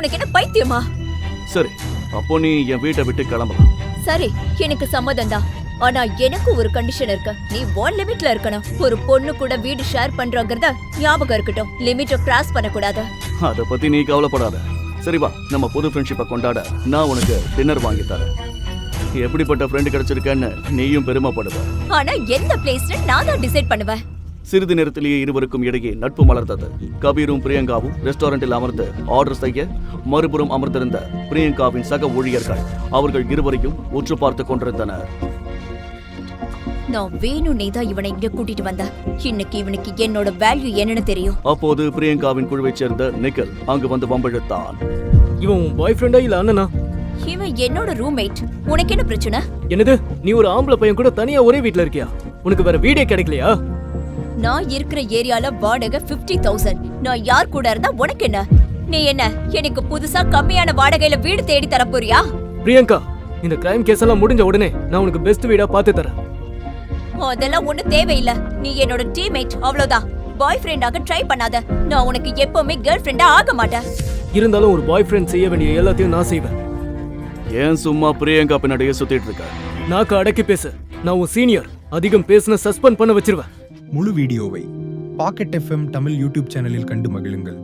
உனக்கு என்ன பைத்தியமா? சரி, அப்போ நீ என் வீட்டை விட்டு கிளம்பலாம். சரி, எனக்கு சம்மதம் தான். ஆனா எனக்கு ஒரு கண்டிஷன் இருக்கு. நீ ஒன் லிமிட்ல இருக்கணும். ஒரு பொண்ணு கூட வீடு ஷேர் பண்றங்கறத ஞாபகம் இருக்கட்டும். லிமிட்ட கிராஸ் பண்ண கூடாது. அத பத்தி நீ கவலைப்படாத. சரி வா, நம்ம புது ஃப்ரெண்ட்ஷிப்பை கொண்டாட நான் உனக்கு டின்னர் வாங்கி தரேன். எப்படிப்பட்ட ஃப்ரெண்ட் கிடைச்சிருக்கேன்னு நீயும் பெருமைப்படுவ. ஆனா எந்த பிளேஸ்னு நான் தான் டிசைட் பண்ணுவேன். சிறிது நேரத்திலேயே இருவருக்கும் இடையே நட்பு மலர்ந்தது. கபீரும் பிரியங்காவும் ரெஸ்டாரண்டில் அமர்ந்து ஆர்டர் செய்ய, மறுபுறம் அமர்ந்திருந்த பிரியங்காவின் சக ஊழியர்கள் அவர்கள் இருவரையும் உற்று பார்த்து கொண்டிருந்தனர். நான் வேணும்னே தான் இவனை இங்க கூட்டிட்டு வந்தேன். இன்னைக்கு இவனுக்கு என்னோட வேல்யூ என்னன்னு தெரியும். அப்போது பிரியங்காவின் குழுவைச் சேர்ந்த நிக்கல் அங்கு வந்து வம்பிழுத்தான். இவன் உன் பாய் ஃப்ரெண்டா இல்ல அண்ணனா? இவன் என்னோட ரூம்மேட். உனக்கு என்ன பிரச்சனை? என்னது, நீ ஒரு ஆம்பளை பையன் கூட தனியா ஒரே வீட்ல இருக்கியா? உனக்கு வேற வீடே கிடைக்கலையா? நான் இருக்கிற ஏரியால வாடகை 50,000. நான் யார் கூட இருந்தா உனக்கு என்ன? நீ என்ன எனக்கு புதுசா கம்மியான வாடகையில வீடு தேடி தர போறியா? பிரியங்கா, இந்த கிரைம் கேஸ் எல்லாம் முடிஞ்ச உடனே நான் உனக்கு பெஸ்ட் வீடா பார்த்து தரேன். அதெல்லாம் ஒண்ணு தேவையில்ல. நீ என்னோட டீம்மேட், அவ்வளவுதான். பாய் ஃப்ரெண்டாக ட்ரை பண்ணாத. நான் உனக்கு எப்பவுமே கேர்ள் ஃப்ரெண்டா ஆக மாட்டேன். இருந்தாலும் ஒரு பாய் ஃப்ரெண்ட் செய்ய வேண்டிய எல்லாத்தையும் நான் செய்வேன். ஏன் சும்மா பிரியங்கா பின்னாடியே சுத்திட்டு இருக்க? நாக்கு அடக்கி பேசு. நான் உன் சீனியர். அதிகம் பேசுன சஸ்பெண்ட் பண்ண வச்சிருவேன். முழு வீடியோவை பாக்கெட் FM தமிழ் யூடியூப் சேனலில் கண்டு மகிழுங்கள்.